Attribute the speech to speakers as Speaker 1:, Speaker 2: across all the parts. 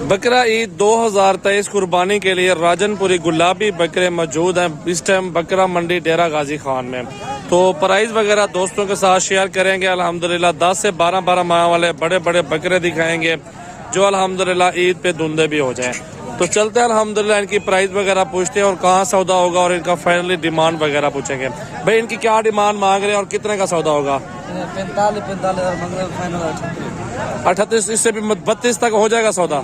Speaker 1: बकरा ईद 2023 कुर्बानी के लिए राजनपुरी गुलाबी बकरे मौजूद हैं इस टाइम बकरा मंडी डेरा गाजी खान में। तो प्राइस वगैरह दोस्तों के साथ शेयर करेंगे। अल्हम्दुलिल्लाह 10 से 12 माह वाले बड़े बड़े बकरे दिखाएंगे जो अल्हम्दुलिल्लाह ईद पे धुंधे भी हो जाएं। तो चलते हैं अल्हम्दुलिल्लाह इनकी प्राइस वगैरह पूछते हैं और कहाँ सौदा होगा और इनका फाइनली डिमांड वगैरह पूछेंगे। भाई इनकी क्या डिमांड मांग रहे हैं और कितने का सौदा होगा? 38, इससे भी 32 तक हो जाएगा सौदा।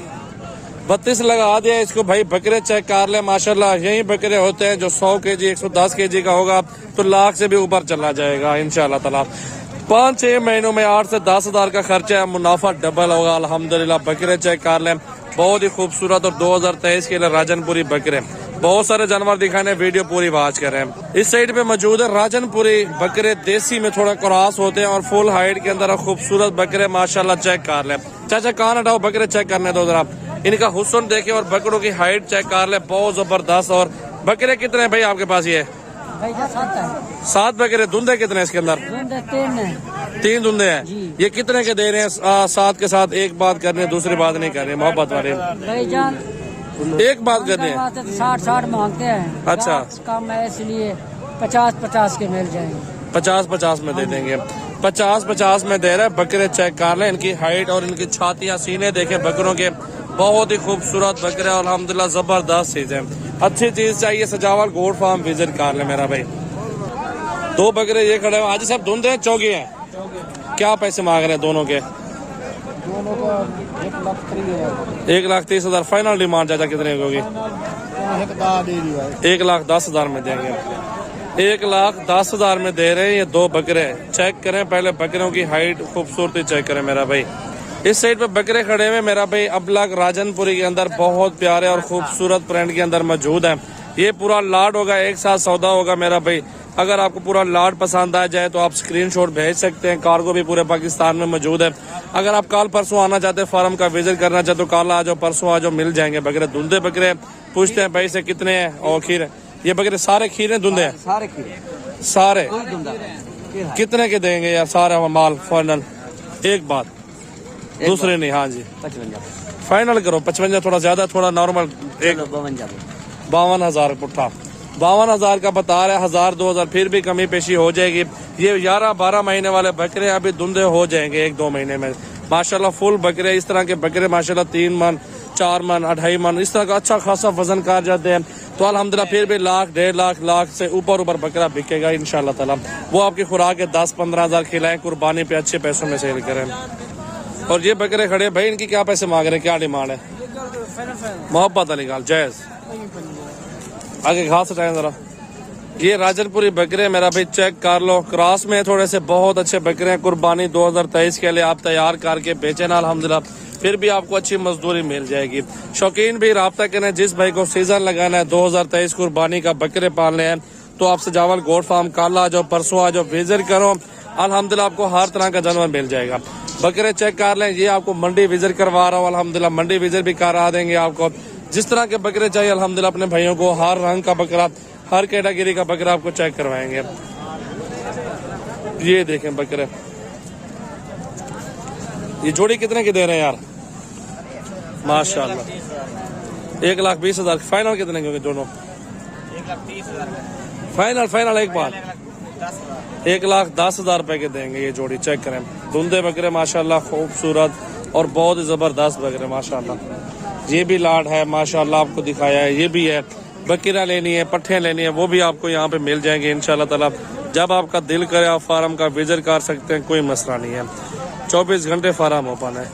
Speaker 1: 32 लगा दिया इसको। भाई बकरे चेक कर ले माशाल्लाह, यही बकरे होते हैं जो 100 केजी 110 केजी का होगा तो लाख से भी ऊपर चला जाएगा इंशाल्लाह ताला। 5-6 महीनों में 8 से 10 हजार का खर्चा है, मुनाफा डबल होगा अल्हम्दुलिल्लाह। बकरे चेक कर लें, बहुत ही खूबसूरत और 2023 के लिए राजनपुरी बकरे। बहुत सारे जानवर दिखाने, वीडियो पूरी वाच करें। इस साइड पे मौजूद है राजनपुरी बकरे, देसी में थोड़ा क्रॉस होते हैं और फुल हाइट के अंदर खूबसूरत बकरे माशाल्लाह चेक कर लें। चाचा कान हटाओ, बकरे चेक करने दो जरा, इनका हुस्न देखे और बकरों की हाइट चेक कर ले, बहुत जबरदस्त। और बकरे कितने हैं भाई आपके पास? ये 7 बकरे। धुंधे कितने इसके अंदर? 3 धुंधे हैं। ये कितने के दे रहे हैं? 7 के साथ एक बात करनी है, दूसरी बात नहीं करनी, मोहब्बत वाले एक बात करनी है।
Speaker 2: 60 मांगते हैं।
Speaker 1: अच्छा
Speaker 2: कम है इसलिए 50 के मिल जाएंगे।
Speaker 1: 50 में दे देंगे। 50 में दे रहे हैं। बकरे चेक कर लें, इनकी हाइट और इनकी छातियां सीने देखें बकरों के, बहुत ही खूबसूरत बकरे और अल्हम्दुलिल्लाह जबरदस्त चीज है। अच्छी चीज चाहिए सजावट गोट फार्म विजिट कर ले मेरा भाई। 2 बकरे ये खड़े हैं आज सब धुंधे हैं, चौगे हैं। क्या पैसे मांग रहे हैं दोनों के? 1,30,000 फाइनल डिमांड चाचा कितने की होगी? 1,10,000 में देंगे। 1,10,000 में दे रहे हैं ये 2 बकरे। चेक करें पहले बकरों की हाइट खूबसूरती चेक करें मेरा भाई। इस साइड पे बकरे खड़े हुए मेरा भाई अबलग राजनपुरी के अंदर, बहुत प्यारे और खूबसूरत प्रिंट के अंदर मौजूद है। ये पूरा लाट होगा, एक साथ सौदा होगा मेरा भाई। अगर आपको पूरा लाट पसंद आ जाए तो आप स्क्रीनशॉट भेज सकते हैं। कार्गो भी पूरे पाकिस्तान में मौजूद है। अगर आप कल परसों आना चाहते हैं, फार्म का विजिट करना चाहते तो कल आ जाओ, परसों आ जाओ, मिल जाएंगे बकरे। धुंधे बकरे पूछते हैं भाई से कितने हैं और खीर है। ये बकरे सारे खीर हैं, धुंधे सारे कितने के देंगे यार? सारा माल फाइनल एक बात, दूसरे नहीं। हाँ जी
Speaker 2: 55
Speaker 1: फाइनल करो। 55 थोड़ा ज्यादा, थोड़ा नॉर्मल। 52,000 पुट्ठा, 52,000 का बता रहे। 1,000-2,000 फिर भी कमी पेशी हो जाएगी। ये 11-12 महीने वाले बकरे अभी धुंधे हो जाएंगे 1-2 महीने में माशाल्लाह। फुल बकरे, इस तरह के बकरे माशाल्लाह 3 मन 4 मन 2.5 मन इस तरह का अच्छा खासा वजन कर जाते हैं। तो अल्हम्दुलिल्लाह फिर भी लाख 1.5 लाख से ऊपर बकरा बिकेगा इंशाल्लाह ताला। वो आपकी खुराक है 10-15 हजार खिलाएं, कुर्बानी पे अच्छे पैसों में सेल करें। और ये बकरे खड़े भाई, इनकी क्या पैसे मांग रहे हैं, क्या डिमांड है? मोहब्बत अली गाल जायज। आगे घास हटाएं जरा। ये राजनपुरी बकरे मेरा भाई चेक कर लो, क्रॉस में थोड़े से बहुत अच्छे बकरे हैं। कुर्बानी 2023 के लिए आप तैयार करके बेचे ना अल्हम्दुलिल्लाह, फिर भी आपको अच्छी मजदूरी मिल जाएगी। शौकीन भी राब्ता करें, जिस भाई को सीजन लगाना है 2023 कुर्बानी का बकरे पालने हैं तो आप सजावल गोट फार्म कल आ जाओ, परसों आ जाओ, विजिट करो। अल्हम्दुलिल्लाह आपको हर तरह का जानवर मिल जाएगा। बकरे चेक कर लें। ये आपको मंडी विजिट करवा रहा हूँ, अल्हम्दुलिल्लाह मंडी विजिट भी करा देंगे आपको। जिस तरह के बकरे चाहिए अल्हम्दुलिल्लाह अपने भाइयों को, हर रंग का बकरा, हर कैटेगरी का बकरा आपको चेक करवाएंगे। ये देखें बकरे, ये जोड़ी कितने की दे रहे हैं यार? माशाल्लाह 1,20,000 फाइनल कितने के दोनों? 1,30,000 फाइनल एक बार 1,10,000 रुपए के देंगे ये जोड़ी। चेक करें धुंधे बकरे माशाल्लाह खूबसूरत और बहुत ही जबरदस्त बकरे माशाल्लाह। ये भी लाड है माशाल्लाह, आपको दिखाया है। ये भी है, बकरा लेनी है, पट्ठे लेनी है, वो भी आपको यहाँ पे मिल जाएंगे इंशाल्लाह ताला। जब आपका दिल करे आप फार्म का विजिट कर सकते हैं, कोई मसला नहीं है। 24 घंटे फार्म ओपन है।